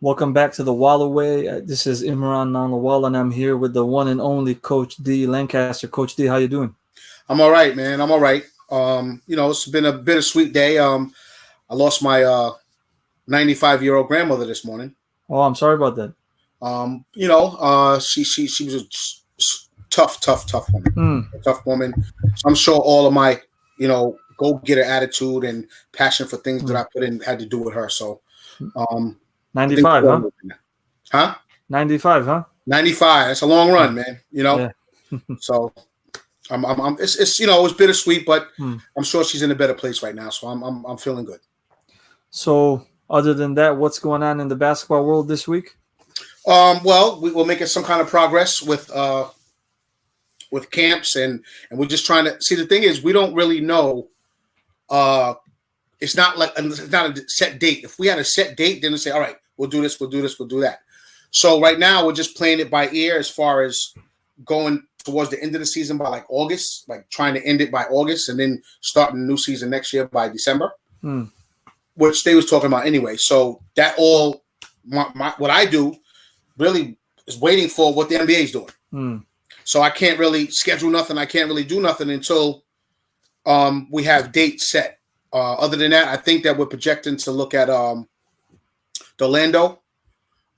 Welcome back to the Wallaway. This is Imran Nanlawal, and I'm here with the one and only Coach D Lancaster. Coach D, how you doing? I'm all right, man. I'm all right. It's been a bittersweet day. I lost my 95-year-old grandmother this morning. Oh, I'm sorry about that. She was a tough woman. Mm. A tough woman. So I'm sure all of my, go-getter attitude and passion for things that I put in had to do with her. So, 95, huh? Huh? 95, huh? 95. That's a long run, man. Yeah. So it's bittersweet, but I'm sure she's in a better place right now. So I'm feeling good. So, other than that, what's going on in the basketball world this week? Well, we're making some kind of progress with camps, and we're just trying to see. The thing is, we don't really know. It's not a set date. If we had a set date, then we say, all right, we'll do this, we'll do this, we'll do that. So right now, we're just playing it by ear as far as going towards the end of the season by like August, like trying to end it by August, and then starting the new season next year by December, which they was talking about anyway. So that all, what I do really is waiting for what the NBA is doing. So I can't really schedule nothing. I can't really do nothing until we have dates set. Other than that, I think that we're projecting to look at the Orlando,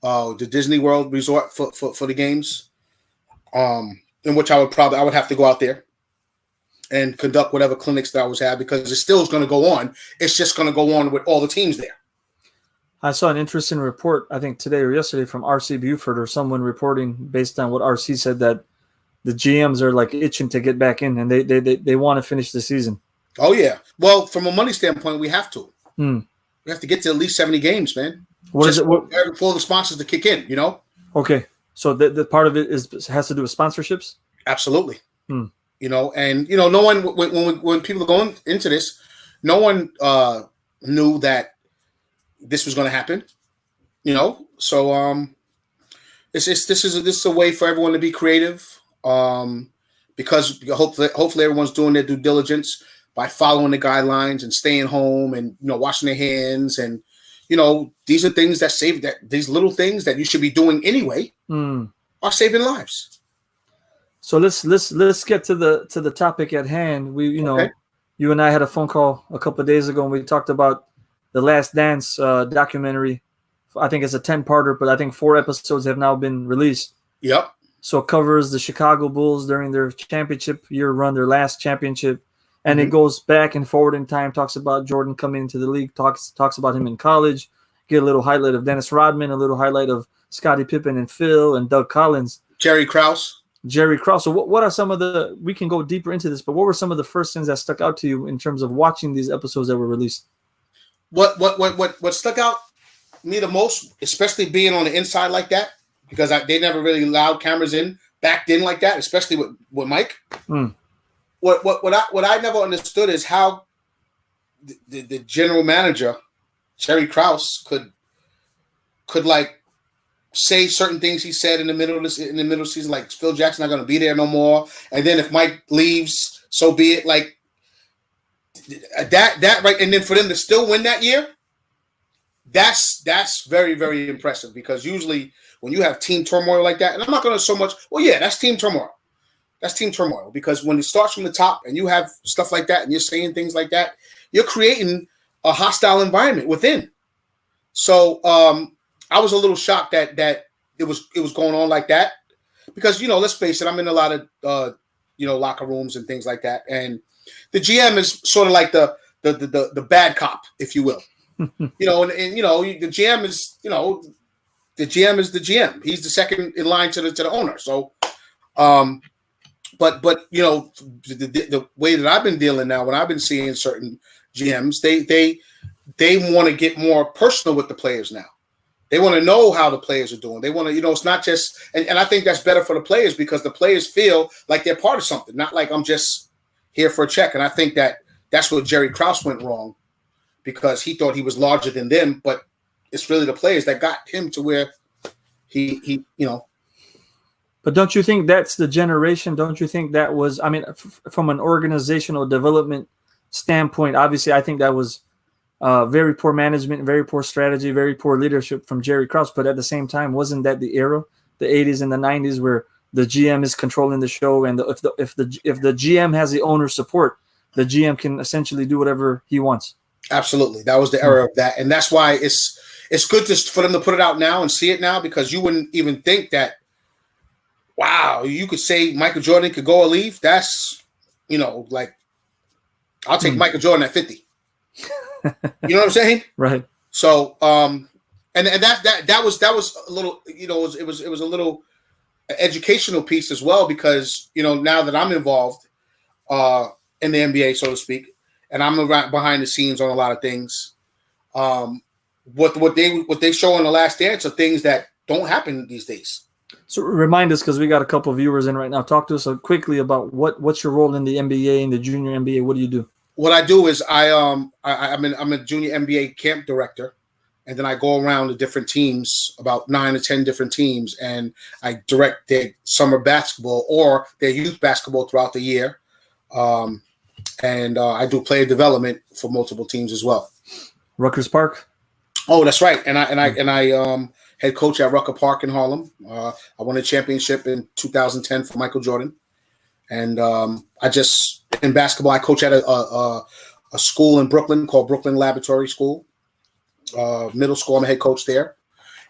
the Disney World Resort for the games, in which I would have to go out there and conduct whatever clinics that I was having, because it still is going to go on. It's just going to go on with all the teams there. I saw an interesting report, I think today or yesterday, from RC Buford or someone reporting based on what RC said, that the GMs are like itching to get back in, and they want to finish the season. Oh, yeah. Well, from a money standpoint, we have to. We have to get to at least 70 games, man. For the sponsors to kick in, Okay. So the part of it has to do with sponsorships? Absolutely. And, no one, when people are going into this, no one knew that this was going to happen, So this is a way for everyone to be creative, because hopefully everyone's doing their due diligence by following the guidelines and staying home and washing their hands, and these are things that these little things that you should be doing anyway are saving lives. So let's get to the topic at hand. You and I had a phone call a couple of days ago, and we talked about the Last Dance documentary. I think it's a 10-parter, but I think 4 episodes have now been released. Yep. So it covers the Chicago Bulls during their championship year run, their last championship. And it goes back and forward in time, talks about Jordan coming into the league, talks about him in college, get a little highlight of Dennis Rodman, a little highlight of Scottie Pippen and Phil and Doug Collins. Jerry Krause. So what are some of we can go deeper into this, but what were some of the first things that stuck out to you in terms of watching these episodes that were released? What stuck out me the most, especially being on the inside like that, because they never really allowed cameras in back then like that, especially with Mike. What I never understood is how the general manager, Jerry Krause, could like say certain things he said in the middle of the season, like Phil Jackson not going to be there no more, and then if Mike leaves, so be it. Like that right, and then for them to still win that year, that's very, very impressive, because usually when you have team turmoil like that, and I'm not going to so much. Well, yeah, that's team turmoil. That's team turmoil, because when it starts from the top and you have stuff like that and you're saying things like that, you're creating a hostile environment within. So I was a little shocked that it was going on like that, because let's face it, I'm in a lot of locker rooms and things like that, and the GM is sort of like the bad cop, if you will, and the GM is the GM is the GM. He's the second in line to the owner. So. But the way that I've been dealing now, when I've been seeing certain GMs, they want to get more personal with the players now. They want to know how the players are doing. They want to, it's not just, and I think that's better for the players, because the players feel like they're part of something, not like I'm just here for a check. And I think that's where Jerry Krause went wrong, because he thought he was larger than them, but it's really the players that got him to where he. But don't you think that's the generation? Don't you think that was, from an organizational development standpoint, obviously I think that was Very poor management, very poor strategy, very poor leadership from Jerry Krause. But at the same time, wasn't that the era, the 80s and the 90s, where the GM is controlling the show, and if the GM has the owner's support, the GM can essentially do whatever he wants. Absolutely, that was the era of that, and that's why it's good for them to put it out now and see it now, because you wouldn't even think that. Wow, you could say Michael Jordan could go or leave. That's, like, I'll take Michael Jordan at 50. You know what I'm saying? Right. So, and that was a little, it was a little educational piece as well, because now that I'm involved in the NBA, so to speak, and I'm behind the scenes on a lot of things. What they show on The Last Dance are things that don't happen these days. So remind us, because we got a couple of viewers in right now. Talk to us quickly about what's your role in the NBA and the junior NBA. What do you do? What I do is I'm a junior NBA camp director, and then I go around to different teams, about 9 to 10 different teams, and I direct their summer basketball or their youth basketball throughout the year, and I do player development for multiple teams as well. Rutgers Park. Oh, that's right, and I head coach at Rucker Park in Harlem. I won a championship in 2010 for Michael Jordan. And in basketball, I coach at a school in Brooklyn called Brooklyn Laboratory School, middle school. I'm a head coach there.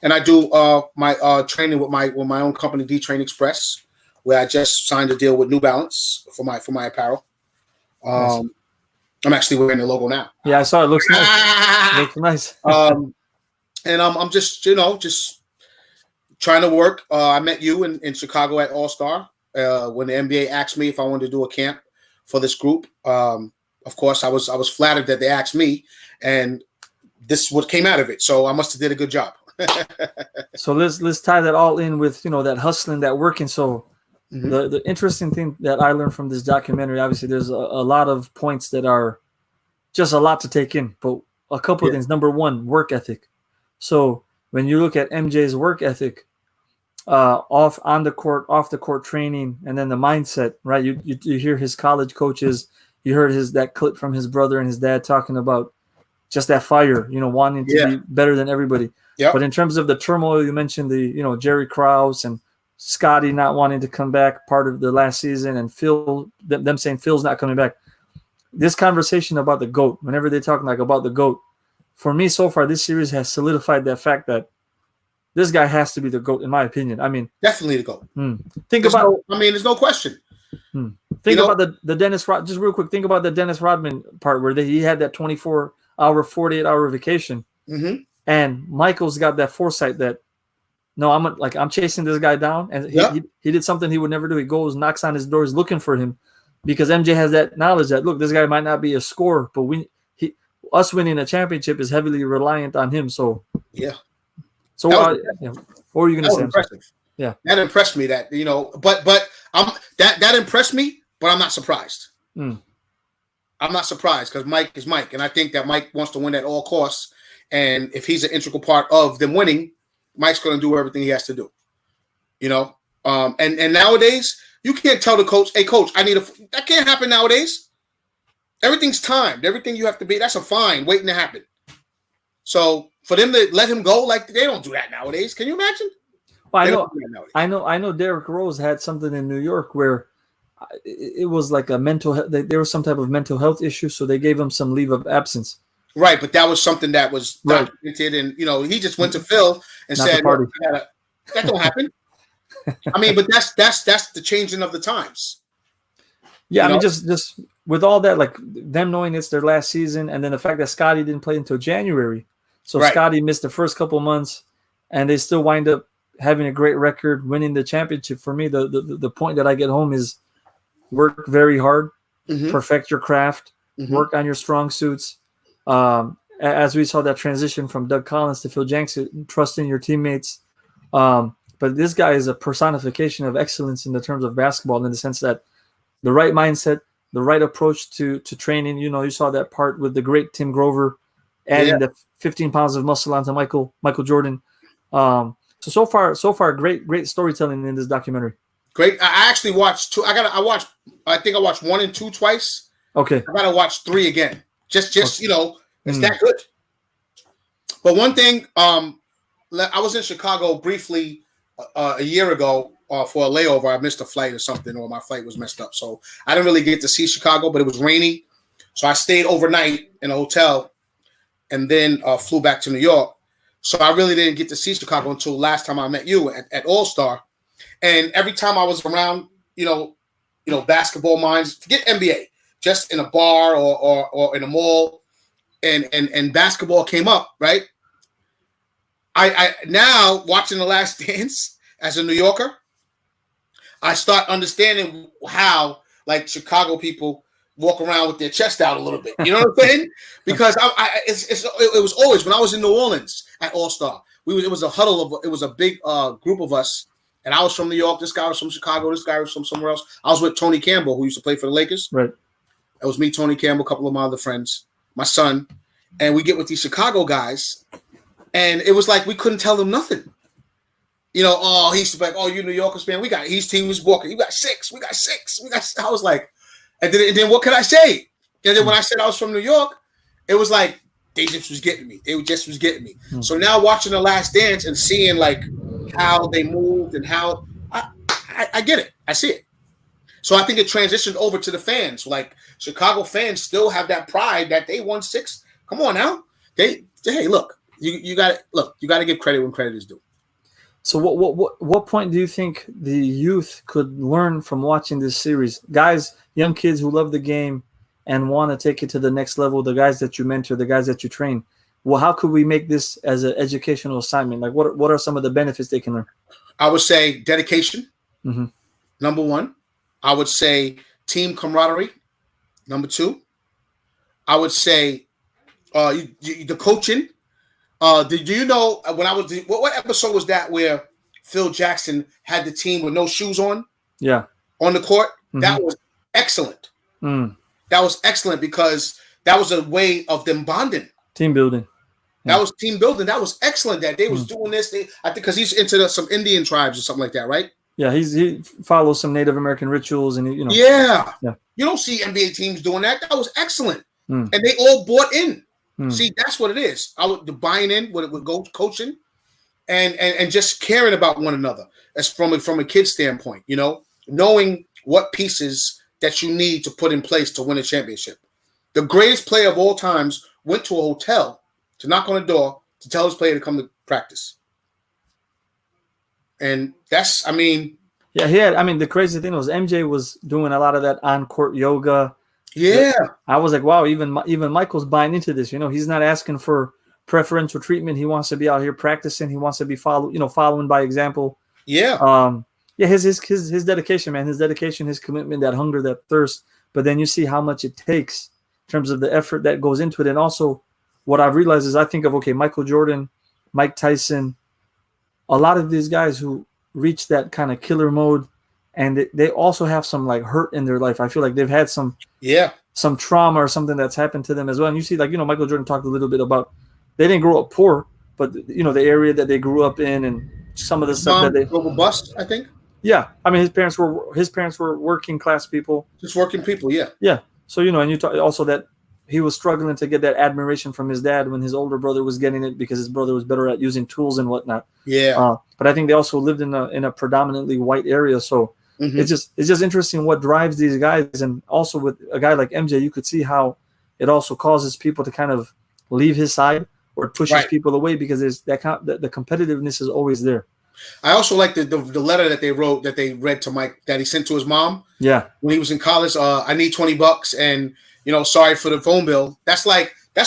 And I do my training with my own company, D-Train Express, where I just signed a deal with New Balance for my apparel. Nice. I'm actually wearing the logo now. Yeah, I saw it. Looks nice. Looks nice. And I'm just trying to work. I met you in Chicago at All-Star when the NBA asked me if I wanted to do a camp for this group. Of course, I was flattered that they asked me, and this is what came out of it. So I must have did a good job. So let's tie that all in with that hustling, that working. So the interesting thing that I learned from this documentary, obviously, there's a lot of points that are just a lot to take in, but a couple of things. Number one, work ethic. So when you look at MJ's work ethic, off the court training, and then the mindset, right? You hear his college coaches, you heard that clip from his brother and his dad talking about just that fire, wanting to be better than everybody. Yep. But in terms of the turmoil, you mentioned the Jerry Krause and Scotty not wanting to come back part of the last season, and Phil, them saying Phil's not coming back. This conversation about the GOAT, whenever they talk about the GOAT, for me, so far, this series has solidified that fact that this guy has to be the GOAT, in my opinion. I mean, definitely the GOAT. There's no question. Think about the Dennis Rod. Just real quick, think about the Dennis Rodman part where he had that 24-hour, 48-hour vacation, and Michael's got that foresight that no, I'm chasing this guy down, and he did something he would never do. He goes, knocks on his door, is looking for him, because MJ has that knowledge that look, this guy might not be a scorer, but us winning a championship is heavily reliant on him. So So what were you going to say? Impressive. Yeah, that impressed me. That but that impressed me. But I'm not surprised. I'm not surprised because Mike is Mike, and I think that Mike wants to win at all costs. And if he's an integral part of them winning, Mike's going to do everything he has to do. And nowadays you can't tell the coach, "Hey, coach, that can't happen nowadays." Everything's timed. Everything you have to be. That's a fine waiting to happen. So for them to let him go, like they don't do that nowadays. Can you imagine? Well, I know. Derrick Rose had something in New York where it was like a mental. There was some type of mental health issue, so they gave him some leave of absence. Right, but that was something that was documented, and he just went to Phil and said, "That don't happen." I mean, but that's the changing of the times. Yeah, I mean, just with all that, like them knowing it's their last season, and then the fact that Scotty didn't play until January, so Scotty missed the first couple months, and they still wind up having a great record, winning the championship. For me, the point that I get home is work very hard, perfect your craft, work on your strong suits. As we saw that transition from Doug Collins to Phil Jackson, trust in your teammates. But this guy is a personification of excellence in the terms of basketball, in the sense that the right mindset, the right approach to training. You saw that part with the great Tim Grover adding the 15 pounds of muscle onto Michael Jordan. So far, great storytelling in this documentary. Great. I actually watched two. I think I watched 1 and 2 twice. Okay. I gotta watch 3 again. Just It's that good. But one thing, I was in Chicago briefly a year ago for a layover. I missed a flight or something, or my flight was messed up. So I didn't really get to see Chicago, but it was rainy. So I stayed overnight in a hotel and then flew back to New York. So I really didn't get to see Chicago until last time I met you at All-Star. And every time I was around, basketball minds, forget NBA, just in a bar or in a mall, and basketball came up, right? I now watching The Last Dance as a New Yorker, I start understanding how like Chicago people walk around with their chest out a little bit. You know what I'm saying? Because it was always when I was in New Orleans at All Star. It was a huddle it was a big group of us, and I was from New York. This guy was from Chicago. This guy was from somewhere else. I was with Tony Campbell, who used to play for the Lakers. Right. It was me, Tony Campbell, a couple of my other friends, my son, and we get with these Chicago guys. And it was like we couldn't tell them nothing. He used to be like, you New Yorkers, man, his team was walking. You got six. We got six. I was like, and then what could I say? And then when I said I was from New York, it was like they just was getting me. They just was getting me. Mm-hmm. So now watching The Last Dance and seeing like how they moved and how I get it. I see it. So I think it transitioned over to the fans. Like Chicago fans still have that pride that they won 6. Come on now. Hey, look. You got to give credit when credit is due. So what point do you think the youth could learn from watching this series? Guys, young kids who love the game and want to take it to the next level, the guys that you mentor, the guys that you train. Well, how could we make this as an educational assignment? Like what are some of the benefits they can learn? I would say dedication. Mm-hmm. Number 1. I would say team camaraderie. Number 2. I would say the coaching. Do you know when I was what episode was that where Phil Jackson had the team with no shoes on? Yeah, on the court. Mm-hmm. That was excellent. Mm. That was excellent because that was a way of them bonding, team building. That was team building. That was excellent. That they was doing this. I think because he's into some Indian tribes or something like that, right? Yeah, he follows some Native American rituals, and Yeah. You don't see NBA teams doing that. That was excellent, and they all bought in. See, that's what it is. The buying in with coaching, and just caring about one another. As from a kid standpoint, knowing what pieces that you need to put in place to win a championship. The greatest player of all times went to a hotel to knock on a door to tell his player to come to practice, and that's, yeah, he had. The crazy thing was MJ was doing a lot of that on-court yoga. Yeah, I was like, wow, even Michael's buying into this. He's not asking for preferential treatment. He wants to be out here practicing. He wants to be following by example. Yeah. His dedication, man, his dedication, his commitment, that hunger, that thirst. But then you see how much it takes in terms of the effort that goes into it. And also what I've realized is I think of, Michael Jordan, Mike Tyson, a lot of these guys who reach that kind of killer mode, and they also have some like hurt in their life. I feel like they've had some trauma or something that's happened to them as well. And you see, Michael Jordan talked a little bit about they didn't grow up poor, but the area that they grew up in and some of the stuff that they global bust, I think. Yeah, his parents were working class people, just working people. Yeah. Yeah. So and you talk also that he was struggling to get that admiration from his dad when his older brother was getting it because his brother was better at using tools and whatnot. Yeah. But I think they also lived in a predominantly white area, so. Mm-hmm. It's just interesting what drives these guys, and also with a guy like MJ, you could see how it also causes people to kind of leave his side or pushes people away because there's the competitiveness is always there. I also like the letter that they wrote that they read to Mike that he sent to his mom. Yeah, when he was in college, I need $20 and sorry for the phone bill. That's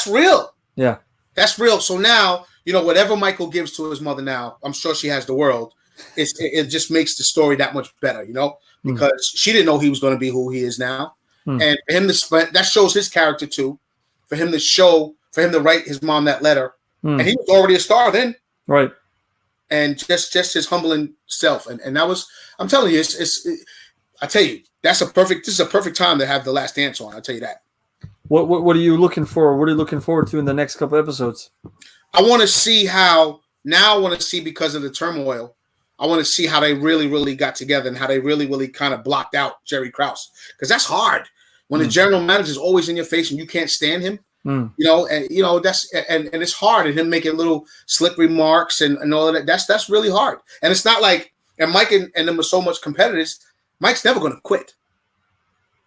real. Yeah, that's real. So now whatever Michael gives to his mother now, I'm sure she has the world. It just makes the story that much better, because she didn't know he was going to be who he is now. And for him that shows his character too, for him to write his mom that letter. And he was already a star then. Right. And just his humbling self. And that was, I'm telling you, I tell you, this is a perfect time to have The Last Dance on. I'll tell you that. What are you looking for? What are you looking forward to in the next couple episodes? I want to see because of the turmoil, I want to see how they really, really got together and how they really, really kind of blocked out Jerry Krause. Because that's hard. When the general manager is always in your face and you can't stand him, Mm. And that's and it's hard, and him making little slick remarks and all of that. That's really hard. And it's not like, and Mike and them are so much competitors. Mike's never going to quit.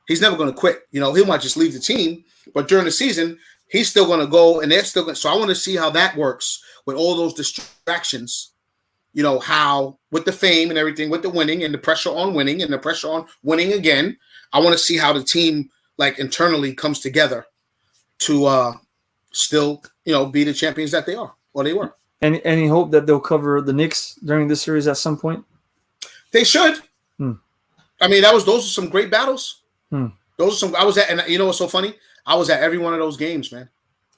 He's never going to quit. He might just leave the team, but during the season, he's still going to go, and they're still going. So I want to see how that works with all those distractions. How with the fame and everything, with the winning and the pressure on winning and the pressure on winning again. I want to see how the team internally comes together to still, be the champions that they are or they were. Any hope that they'll cover the Knicks during this series at some point? They should. I mean, those are some great battles. Those are some. I was at, and what's so funny? I was at every one of those games, man.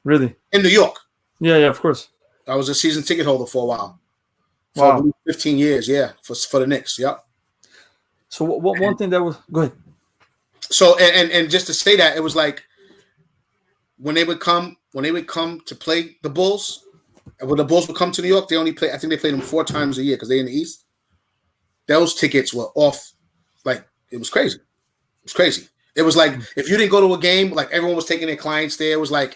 Really? In New York. Yeah, of course. I was a season ticket holder for a while. Wow. For 15 years, yeah, for the Knicks, yep. So one thing that was go ahead. So and just to say that, it was like when they would come to play the Bulls, and when the Bulls would come to New York, I think they played them 4 times a year because they're in the East. Those tickets were off, it was crazy. It was crazy. It was like if you didn't go to a game, everyone was taking their clients there. It was like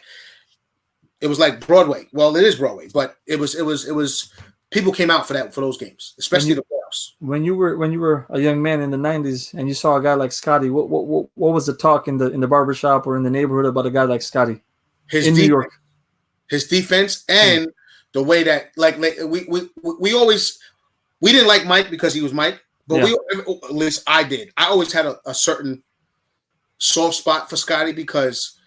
Broadway. Well, it is Broadway, but it was people came out for those games, especially the playoffs. When you were a young man in the 90s and you saw a guy like Scotty, what was the talk in the barbershop or in the neighborhood about a guy like Scotty New York? His defense and the way that we didn't like Mike because he was Mike, but at least I did. I always had a certain soft spot for Scotty because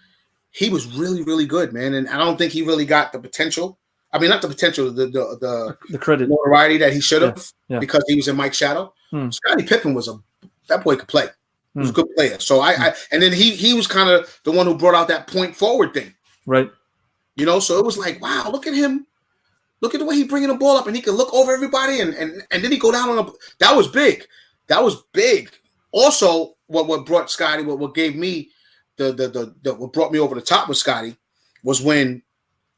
he was really, really good, man. And I don't think he really got the potential. I mean, not the potential, the credit, notoriety that he should have because he was in Mike's shadow. Scottie Pippen that boy could play. He was a good player. So and then he was kind of the one who brought out that point forward thing. Right. So it was like, wow, look at him. Look at the way he's bringing the ball up and he can look over everybody and then he go down on that was big. That was big. Also, what brought Scotty, what gave me what brought me over the top with Scotty was when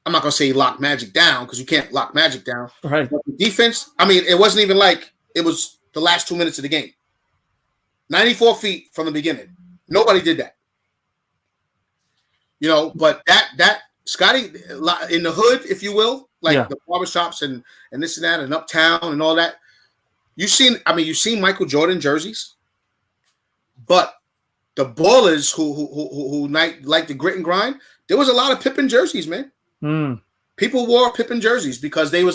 I'm not gonna say he locked Magic down because you can't lock Magic down. Right. But the defense, I mean, it wasn't even like it was the last 2 minutes of the game. 94 feet from the beginning. Nobody did that. But that Scotty in the hood, if you will, the barbershops and this and that and uptown and all that. You've seen Michael Jordan jerseys, but the ballers who like the grit and grind, there was a lot of Pippen jerseys, man. People wore Pippen jerseys because they were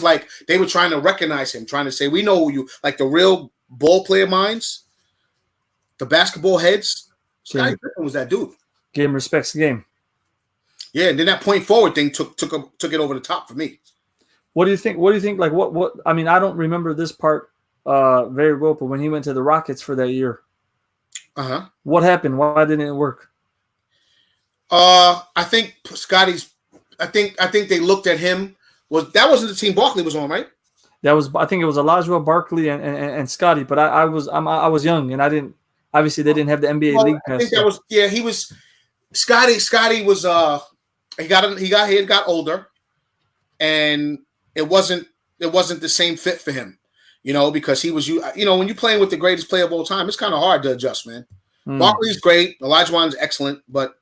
trying to recognize him, trying to say, we know who you, like the real ball player minds, the basketball heads. Scottie Pippen was that dude. Game respects the game. Yeah, and then that point forward thing took it over the top for me. What do you think? Like what? I mean, I don't remember this part very well, but when he went to the Rockets for that year, what happened? Why didn't it work? I think Scotty's. I think they looked at him. That wasn't the team Barkley was on, right? I think it was Elijah Barkley and Scotty, but I was young and I didn't. Obviously, they didn't have the NBA league pass. I think that was he was Scotty. Scotty was he got older, and it wasn't the same fit for him, because he was when you're playing with the greatest player of all time, it's kind of hard to adjust, man. Barkley's great, Elijah Wan's excellent, but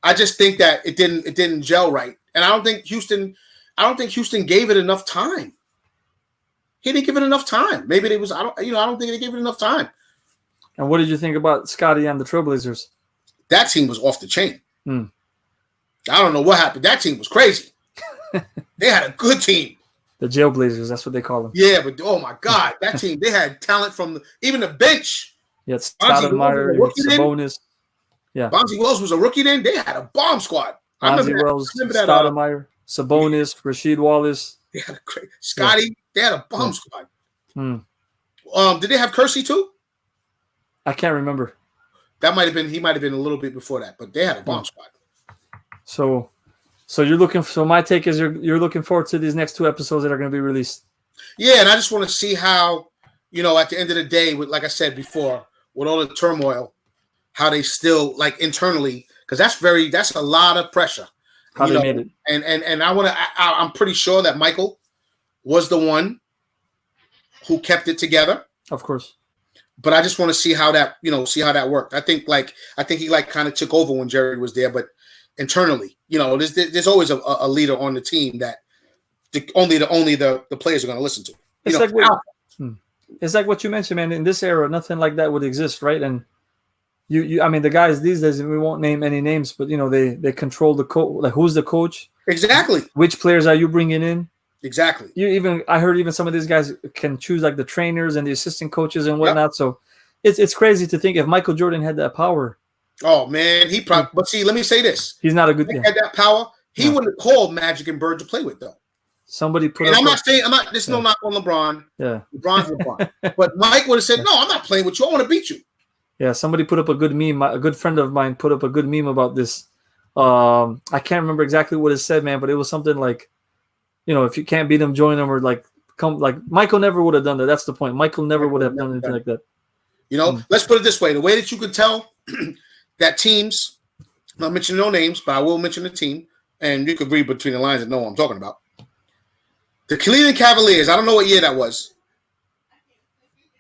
I just think that it didn't gel right, and I don't think Houston gave it enough time. He didn't give it enough time. Maybe it was I don't think they gave it enough time. And what did you think about Scotty and the Trailblazers? That team was off the chain. I don't know what happened. That team was crazy. They had a good team. The Jailblazers, that's what they call them. Yeah, but oh my God, that team, they had talent from even the bench. Yeah, Stoudemire, Sabonis. Yeah. Bonzi Wells was a rookie then. They had a bomb squad. Bonzi Wells, Stoudemire, Sabonis, Rasheed Wallace. They had a great Scotty. Yeah. They had a bomb squad. Did they have Kersey too? I can't remember. He might have been a little bit before that, but they had a bomb squad. So you're looking. So my take is you're looking forward to these next 2 episodes that are going to be released. Yeah, and I just want to see how, at the end of the day, with like I said before, with all the turmoil, how they still internally, because that's a lot of pressure. How they made it, and I'm pretty sure that Michael was the one who kept it together. Of course. But I just want to see how that worked. I think he kind of took over when Jerry was there, but internally. There's always a leader on the team that only the players are going to listen to. It's like what you mentioned, man. In this era, nothing like that would exist, right? And I mean, the guys these days, we won't name any names, but they control the coach. Like, who's the coach? Exactly. Which players are you bringing in? Exactly. I heard even some of these guys can choose like the trainers and the assistant coaches and whatnot. Yep. So it's crazy to think if Michael Jordan had that power. Oh man, he probably. But see, let me say this: he's not a good. If he had that power, he wouldn't have called Magic and Bird to play with, though. Somebody put. And I'm not saying This is no knock on LeBron. Yeah, LeBron's LeBron. But Mike would have said, "No, I'm not playing with you. I want to beat you." Yeah, somebody put up a good meme. A good friend of mine put up a good meme about this. I can't remember exactly what it said, man, but it was something like, if you can't beat them, join them, or like come. Like Michael never would have done that. That's the point. Michael never would have done anything like that. Let's put it this way: the way that you could tell that teams, I'm not mentioning no names, but I will mention the team, and you could read between the lines and know what I'm talking about. The Cleveland Cavaliers, I don't know what year that was.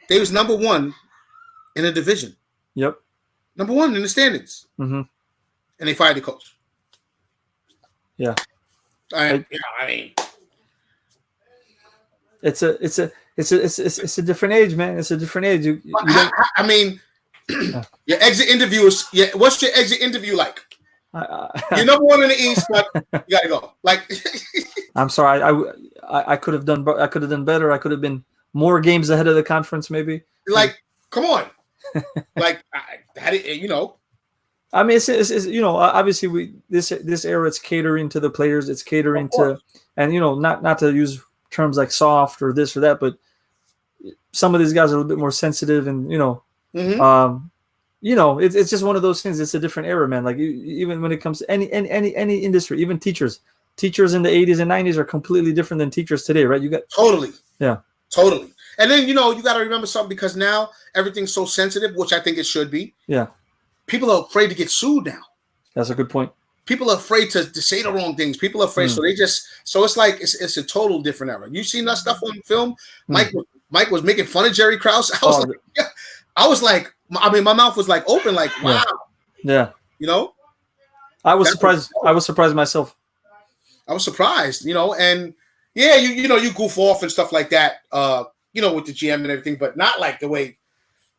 They was number 1 in the division. Yep. Number 1 in the standings. Mm-hmm. And they fired the coach. Yeah. I mean, it's a different age, man. It's a different age. I mean, your exit interview is. Yeah, what's your exit interview like? You're number 1 in the East, but you gotta go. Like, I'm sorry, I could have done. I could have done better. I could have been more games ahead of the conference, maybe. Like, come on. Like, I mean, it's obviously this era, it's catering to the players. It's catering to, and not to use terms like soft or this or that, but some of these guys are a little bit more sensitive, and mm-hmm. It's just one of those things. It's a different era, man. Like even when it comes to any industry, even teachers in the 80s and 90s are completely different than teachers today, right? You got totally. Yeah. Totally. And then, you got to remember something, because now everything's so sensitive, which I think it should be. Yeah. People are afraid to get sued now. That's a good point. People are afraid to say the wrong things. People are afraid. So it's like, it's a total different era. You seen that stuff on film? Mike was making fun of Jerry Krause. I was like, my mouth was like open, like, wow. Yeah. I was surprised. I was surprised myself. I was surprised, and yeah, you goof off and stuff like that, with the GM and everything, but not like the way.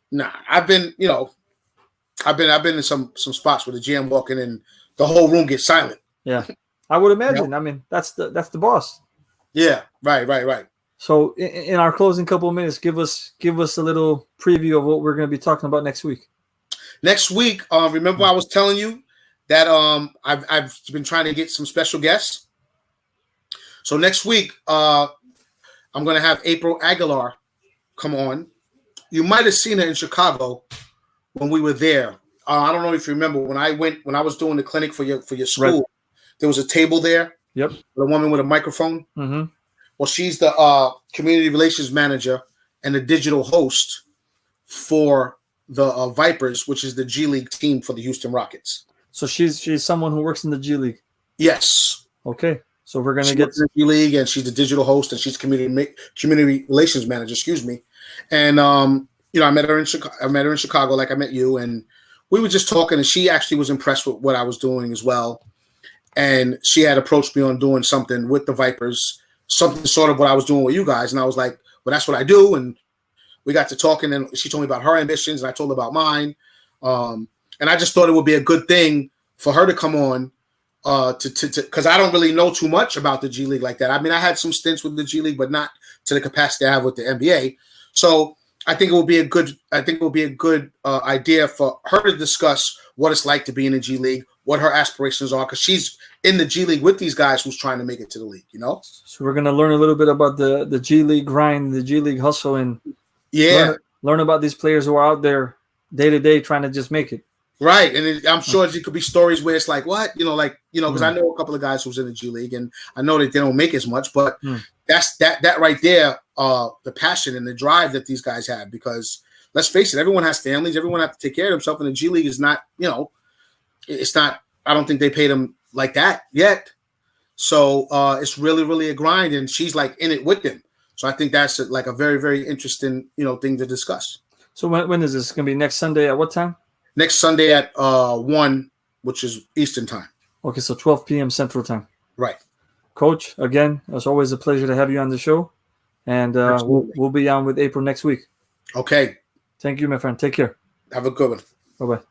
Nah, I've been in some spots where the GM walking in, the whole room gets silent. Yeah, I would imagine. I mean, that's the boss. Yeah, right. So in our closing couple of minutes, give us a little preview of what we're going to be talking about next week. Next week, remember I was telling you that I've been trying to get some special guests. So next week, I'm going to have April Aguilar come on. You might have seen her in Chicago when we were there. I don't know if you remember when I was doing the clinic for your school. Right. There was a table there. Yep. With a woman with a microphone. Mm-hmm. Well, she's the community relations manager and the digital host for the Vipers, which is the G League team for the Houston Rockets. So she's someone who works in the G League. Yes. Okay. So we're gonna get the G League, and she's the digital host, and she's community relations manager. Excuse me. And I met her in Chicago, like I met you, and we were just talking, and she actually was impressed with what I was doing as well. And she had approached me on doing something with the Vipers, something sort of what I was doing with you guys, and I was like, well, that's what I do. And we got to talking, and she told me about her ambitions, and I told her about mine. And I just thought it would be a good thing for her to come on, because I don't really know too much about the G League like that. I mean, I had some stints with the G League, but not to the capacity I have with the NBA. So I think it will be a good idea for her to discuss what it's like to be in the G League, what her aspirations are, because she's in the G League with these guys who's trying to make it to the league, So we're gonna learn a little bit about the G League grind, the G League hustle, and learn about these players who are out there day to day trying to just make it. Right, and I'm sure there could be stories where it's like, what, because I know a couple of guys who's in the G League, and I know that they don't make as much, but that's that right there, the passion and the drive that these guys have. Because let's face it, everyone has families, everyone has to take care of themselves, and the G League is not, it's not. I don't think they pay them like that yet. So it's really, really a grind, and she's like in it with them. So I think that's like a very, very interesting, thing to discuss. So when is this going to be? Next Sunday at what time? Next Sunday at 1, which is Eastern time. Okay, so 12 p.m. Central Time. Right. Coach, again, it's always a pleasure to have you on the show. And we'll be on with April next week. Okay. Thank you, my friend. Take care. Have a good one. Bye-bye.